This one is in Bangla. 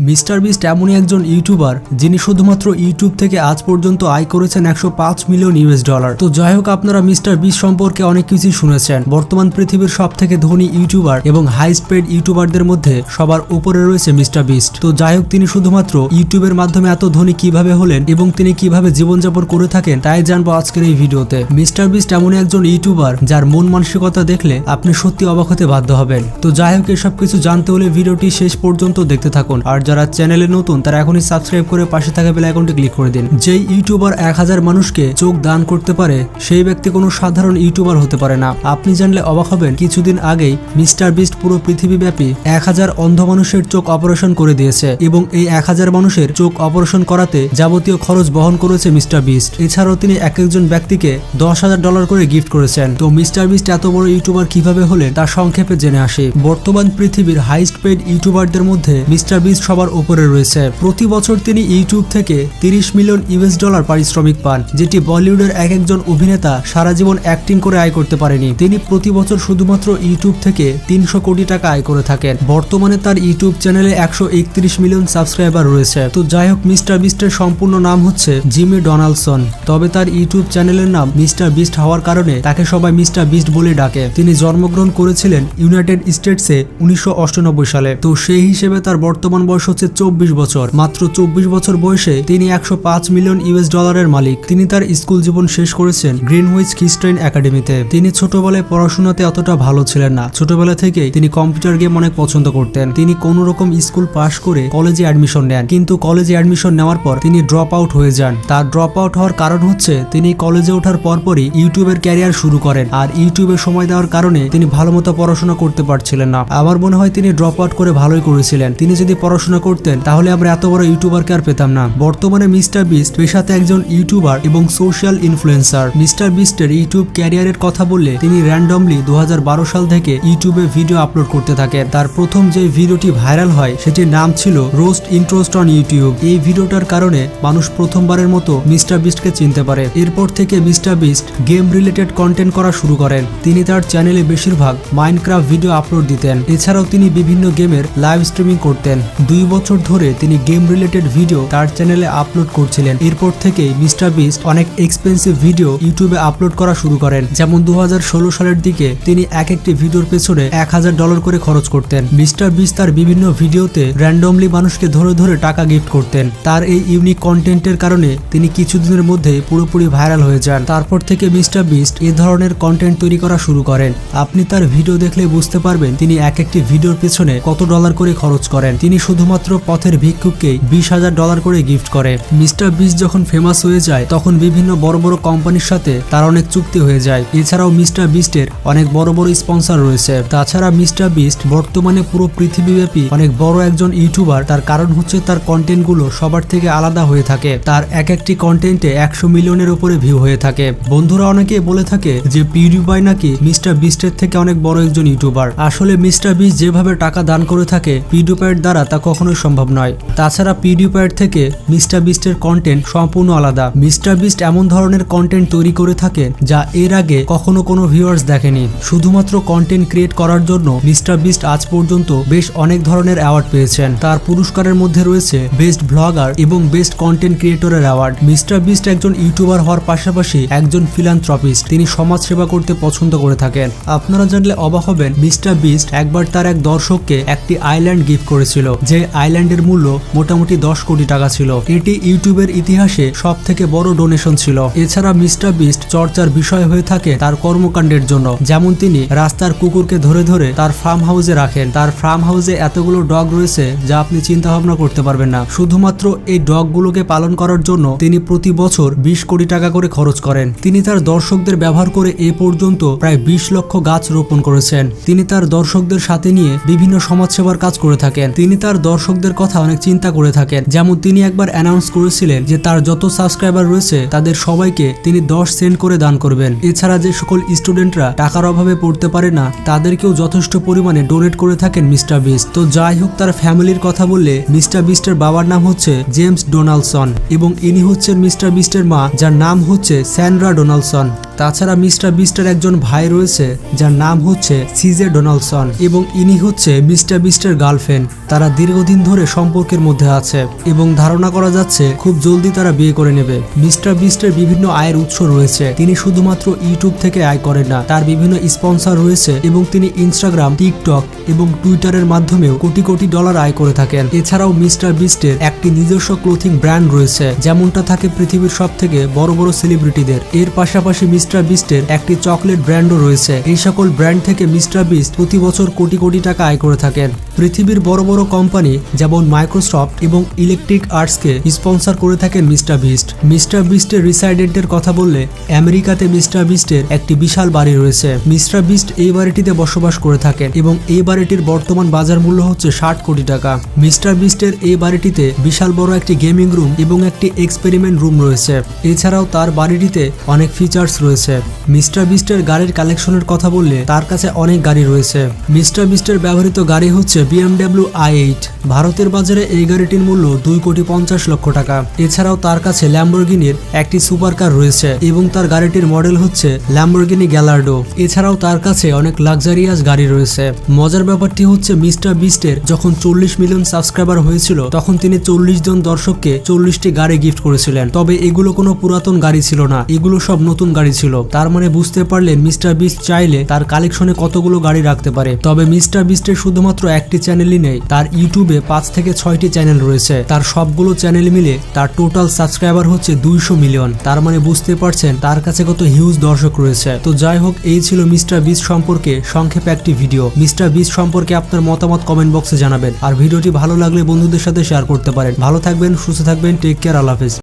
মিস্টার বিস্ট এমনই একজন ইউটিউবার যিনি শুধুমাত্র ইউটিউব থেকে আজ পর্যন্ত আয় করেছেন 105 মিলিয়ন ইউএস ডলার। তো যাই হোক, আপনারা মিস্টার বিস্ট সম্পর্কে অনেক কিছুই শুনেছেন। বর্তমান পৃথিবীর সবথেকে ধনী ইউটিউবার এবং হাইস্ট পেড ইউটিউবারদের মধ্যে সবার উপরে রয়েছে মিস্টার বিস্ট। তো যাই হোক, তিনি শুধুমাত্র ইউটিউবের মাধ্যমে এত ধনী কিভাবে হলেন এবং তিনি কিভাবে জীবনযাপন করে থাকেন তাই জানবো আজকের এই ভিডিওতে। মিস্টার বিস্ট এমনই একজন ইউটিউবার যার মন মানসিকতা দেখলে আপনি সত্যি অবাক হতে বাধ্য হবেন। তো যাই হোক, এসব কিছু জানতে হলে ভিডিওটি শেষ পর্যন্ত দেখতে থাকুন। আর যারা চ্যানেলে নতুন তারা এখনই সাবস্ক্রাইব করে পাশে থাকা বেল আইকনটি ক্লিক করে দিন। যেই ইউটিউবার 1000 মানুষকে চোখ দান করতে পারে সেই ব্যক্তি কোনো সাধারণ ইউটিউবার হতে পারে না। আপনি জানলে অবাক হবেন, কিছুদিন আগেই মিস্টার বিস্ট পুরো পৃথিবীব্যাপী 1000 অন্ধ মানুষের চোখ অপারেশন করে দিয়েছে এবং এই 1000 মানুষের চোখ অপারেশন করাতে যাবতীয় খরচ বহন করেছে মিস্টার বিস্ট। এছাড়াও তিনি এক একজন ব্যক্তিকে $10,000 করে গিফট করেছেন। তো মিস্টার বিস্ট এত বড় ইউটিউবার কিভাবে হলেন তা সংক্ষেপে জেনে আসি। বর্তমান পৃথিবীর হাইস্ট পেড ইউটিউবারদের মধ্যে মিস্টার বিস্ট সবার উপরে রয়েছে। প্রতি বছর তিনি ইউটিউব থেকে 30 মিলিয়ন ইউএস ডলার পারিশ্রমিক পান, যেটি বলিউডের এক একজন অভিনেতা সারা জীবন অ্যাক্টিং করে আয় করতে পারেনি। তিনি প্রতি বছর শুধুমাত্র ইউটিউব থেকে 300 কোটি টাকা আয় করে থাকেন। বর্তমানে তার ইউটিউব চ্যানেলে 131 মিলিয়ন সাবস্ক্রাইবার রয়েছে। তো যাই হোক, মিস্টার বিস্টের সম্পূর্ণ নাম হচ্ছে জিমি ডোনাল্ডসন। তবে তার ইউটিউব চ্যানেলের নাম মিস্টার বিস্ট হওয়ার কারণে তাকে সবাই মিস্টার বিস্ট বলে ডাকে। তিনি জন্মগ্রহণ করেছিলেন ইউনাইটেড স্টেটসে 1998 সালে। তো সেই হিসেবে তার বর্তমান বয়স হচ্ছে 24 বছর। মাত্র 24 বছর বয়সে তিনি 105 মিলিয়ন ইউএস ডলারের মালিক। তিনি তার স্কুল জীবন শেষ করেছেন গ্রিনউইচ খ্রিস্টান একাডেমিতে। তিনি ছোটবেলায় পড়াশোনাতে অতটা ভালো ছিলেন না। ছোটবেলা থেকেই তিনি কম্পিউটার গেম অনেক পছন্দ করতেন। তিনি কোনো রকম স্কুল পাশ করে কলেজে অ্যাডমিশন নেন, কিন্তু কলেজে অ্যাডমিশন নেওয়ার পর তিনি ড্রপ আউট হয়ে যান। তার ড্রপ আউট হওয়ার কারণ হচ্ছে তিনি কলেজে ওঠার পরপরই ইউটিউবের ক্যারিয়ার শুরু করেন। আর ইউটিউবে সময় দেওয়ার কারণে তিনি ভালো মতো পড়াশোনা করতে পারছিলেন না। আমার মনে হয় তিনি ড্রপ আউট করে ভালোই করেছিলেন। তিনি যদি পড়াশোনা করতেন তাহলে আমরা এত বড় ইউটিউবারকে আর পেতাম না। বর্তমানে মিস্টার বিস্ট পেশাতে একজন ইউটিউবার এবং সোশ্যাল ইনফ্লুয়েন্সার। মিস্টার বিস্টের ইউটিউব ক্যারিয়ারের কথা বললে তিনি র্যান্ডমলি 2012 সাল থেকে ইউটিউবে ভিডিও আপলোড করতে থাকেন। তার প্রথম যে ভিডিওটি ভাইরাল হয় সেটির নাম ছিল রোস্ট ইন্ট্রোস্ট অন ইউটিউব। এই ভিডিওটার কারণে মানুষ প্রথমবারের মতো মিস্টার বিস্টকে চিনতে পারে। এরপর থেকে mister beast game related content করা শুরু করেন। তিনি তার চ্যানেলে বেশিরভাগ মাইনক্রাফট ভিডিও আপলোড দিতেন। এছাড়াও তিনি বিভিন্ন গেমের লাইভ স্ট্রিমিং করতেন। 2 বছর ধরে তিনি গেম রিলেটেড ভিডিও তার চ্যানেলে আপলোড করছিলেন। এরপর থেকেই মিস্টার বিস্ট অনেক এক্সপেন্সিভ ভিডিও ইউটিউবে আপলোড করা শুরু করেন। যেমন 2016 সালের দিকে তিনি এক একটি ভিডিওর পেছনে $1000 করে খরচ করতেন। মিস্টার বিস্ট তার বিভিন্ন ভিডিওতে র্যান্ডমলি মানুষকে ধরে ধরে টাকা গিফট করতেন। তার এই ইউনিক কন্টেন্টের কারণে তিনি কিছুদিনের মধ্যে পুরোপুরি ভাইরাল হয়ে যান। তারপর থেকে মিস্টার বিস্ট এ ধরনের কন্টেন্ট তৈরি করা শুরু করেন। আপনি তার ভিডিও দেখলে বুঝতে পারবেন তিনি এক একটি ভিডিওর পেছনে কত ডলার করে খরচ করেন। তিনি শুধুমাত্র পথের ভিক্ষুককেই $20,000 করে গিফট করে। মিস্টার বিস্ট যখন ফেমাস হয়ে যায় তখন বিভিন্ন বড় বড় কোম্পানির সাথে তার অনেক চুক্তি হয়ে যায়। এছাড়াও মিস্টার বিস্টের অনেক বড় বড় স্পন্সর রয়েছে। তাছাড়া মিস্টার বিস্ট বর্তমানে পুরো পৃথিবীব্যাপী অনেক বড় একজন ইউটিউবার। তার কারণ হচ্ছে তার কন্টেন্টগুলো সবার থেকে আলাদা হয়ে থাকে। তার এক একটি কন্টেন্টে 100 মিলিয়নের উপরে ভিউ হয়ে থাকে। বন্ধুরা অনেকে বলে থাকে যে পিউডিপাই নাকি মিস্টার বিস্টের থেকে অনেক বড় একজন ইউটিউবার। আসলে মিস্টার বিস্ট যেভাবে টাকা দান করে থাকে পিউডিপাইয়ের দ্বারা তা কখনোই সম্ভব নয়। তাছাড়া পিউডিপাইয়ের থেকে মিস্টার বিস্টের কন্টেন্ট সম্পূর্ণ আলাদা। মিস্টার বিস্ট এমন ধরনের কন্টেন্ট তৈরি করে থাকে যা এর আগে কখনো কোনো ভিউয়ার্স দেখেনি। শুধুমাত্র কন্টেন্ট ক্রিয়েট করার জন্য মিস্টার বিস্ট আজ পর্যন্ত বেশ অনেক ধরনের অ্যাওয়ার্ড পেয়েছেন। তার পুরস্কারের মধ্যে রয়েছে বেস্ট ব্লগার এবং বেস্ট কন্টেন্ট ক্রিয়েটরের অ্যাওয়ার্ড। মিস্টার বিস্ট একজন ইউটিউবার হওয়ার পাশাপাশি একজন ফিলান্থ্রপিস্ট। তিনি সমাজ সেবা করতে পছন্দ করে থাকেন। আপনারা জানলে অবাক হবেন, মিস্টার বিস্ট একবার তার এক দর্শককে একটি আইল্যান্ড গিফট করেছিল, যে আইল্যান্ডের মূল্য মোটামুটি 10 কোটি টাকা ছিল। এটি ইউটিউবের ইতিহাসে সব থেকে বড় ডোনেশন ছিল। এছাড়া মিস্টার বিস্ট চর্চার বিষয় হয়ে থাকে তার কর্মকাণ্ডের জন্য। যেমন তিনি রাস্তার কুকুরকে ধরে ধরে তার ফার্ম হাউসে রাখেন। তার ফার্ম হাউসে এতগুলো ডগ রয়েছে যা আপনি চিন্তা ভাবনা করতে পারবেন না। শুধুমাত্র এই ডগগুলোকে পালন করার জন্য তিনি প্রতি বছর 20 কোটি টাকা করে খরচ করেন। তিনি তার দর্শকদের ব্যবহার করে এ পর্যন্ত প্রায় 20 লক্ষ গাছ রোপণ করেছেন। তিনি তার দর্শকদের সাথে নিয়ে বিভিন্ন সমাজসেবার কাজ করে থাকেন। তিনি তার দর্শকদের কথা অনেক চিন্তা করে থাকেন। যেমন তিনি একবার অ্যানাউন্স করেছিলেন যে তার যত সাবস্ক্রাইবার রয়েছে তাদের সবাইকে তিনি 10 সেন্ট করে দান করবেন। এছাড়া যে সকল স্টুডেন্টরা টাকার অভাবে পড়তে পারে না তাদেরকেও যথেষ্ট পরিমাণে ডোনেট করে থাকেন মিস্টার বিস্ট। তো যাই হোক, তার ফ্যামিলির কথা বললে মিস্টার বিস্টের বাবার নাম হচ্ছে জেমস ডোনাল্ডসন এবং ইনি হচ্ছেন মিস্টার বিস্টের মা, যার নাম হচ্ছে স্যান্ড্রা ডোনাল্ডসন। তাছাড়া মিস্টার বিস্টের একজন ভাই রয়েছে যার নাম হচ্ছে সিজে ডোনাল্ডসন এবং ইনি হচ্ছে মিস্টার বিস্টের গার্লফ্রেন্ড। তারা দীর্ঘদিন দীর্ঘদিন ধরে সম্পর্কের মধ্যে আছে এবং ধারণা করা যাচ্ছে খুব জলদি তারা বিয়ে করে নেবে। মিস্টার বিস্টের বিভিন্ন আয়ের উৎস রয়েছে। তিনি শুধুমাত্র ইউটিউব থেকে আয় করেন না, তার বিভিন্ন স্পন্সর রয়েছে এবং তিনি ইনস্টাগ্রাম, টিকটক এবং টুইটারের মাধ্যমেও কোটি কোটি ডলার আয় করে থাকেন। এছাড়াও মিস্টার বিস্টের একটি নিজস্ব ক্লোথিং ব্র্যান্ড রয়েছে, যেমনটা থাকে পৃথিবীর সব থেকে বড় বড় সেলিব্রিটিদের। এর পাশাপাশি মিস্টার বিস্টের একটি চকলেট ব্র্যান্ডও রয়েছে। এই সকল ব্র্যান্ড থেকে মিস্টার বিস্ট প্রতি বছর কোটি কোটি টাকা আয় করে থাকেন। পৃথিবীর বড় বড় কোম্পানি যেমন মাইক্রোসফট এবং ইলেকট্রিক আর্টসকে স্পন্সর করে থাকেন মিস্টার বিস্ট। মিস্টার বিস্টের রিসাইডেন্টের কথা বললে আমেরিকাতে মিস্টার বিস্টের একটি বিশাল বাড়ি রয়েছে। মিস্টার বিস্ট এই বাড়িটিতে বসবাস করে থাকেন এবং এই বাড়িটির বর্তমান বাজার মূল্য হচ্ছে 60 কোটি টাকা। মিস্টার বিস্টের এই বাড়িটিতে বিশাল বড় একটি গেমিং রুম এবং একটি এক্সপেরিমেন্ট রুম রয়েছে। এছাড়াও তার বাড়িটিতে অনেক ফিচার্স রয়েছে। মিস্টার বিস্টের গাড়ির কালেকশনের কথা বললে তার কাছে অনেক গাড়ি রয়েছে। মিস্টার বিস্টের ব্যবহৃত গাড়ি হচ্ছে BMW i8। ভারতের বাজারে এই গাড়িটির মূল্য 2,50,00,000 টাকা। এছাড়াও তার কাছে ল্যাম্বরগিনির একটি সুপারকার রয়েছে এবং তার গাড়িটির মডেল হচ্ছে ল্যাম্বরগিনি গ্যালার্ডো। এছাড়াও তার কাছে অনেক লাক্সারিয়াস গাড়ি রয়েছে। মজার ব্যাপারটি হচ্ছে মিস্টার বিস্টের যখন 40 মিলিয়ন সাবস্ক্রাইবার হয়েছিল তখন তিনি 40 জন দর্শককে 40টি গাড়ি গিফট করেছিলেন। তবে এগুলো কোনো পুরাতন গাড়ি ছিল না, এগুলো সব নতুন গাড়ি ছিল। তার মানে বুঝতে পারলেন মিস্টার বিস্ট চাইলে তার কালেকশনে কতগুলো গাড়ি রাখতে পারে। তবে মিস্টার বিস্টের শুধুমাত্র একটি চ্যানেলই নেই, তার ইউটিউবে 5 থেকে 6টি চ্যানেল রয়েছে। তার সবগুলো চ্যানেল মিলে তার টোটাল সাবস্ক্রাইবার হচ্ছে 200 মিলিয়ন। তার মানে বুঝতে পারছেন তার কাছে কত হিউজ দর্শক রয়েছে। তো যাই হোক, এই ছিল মিস্টার বিস্ট সম্পর্কে সংক্ষেপে একটি ভিডিও। মিস্টার বিস্ট সম্পর্কে আপনার মতামত কমেন্ট বক্সে জানাবেন আর ভিডিওটি ভালো লাগলে বন্ধুদের সাথে শেয়ার করতে পারেন। ভালো থাকবেন, সুস্থ থাকবেন, টেক কেয়ার, আল্লাহ হাফেজ।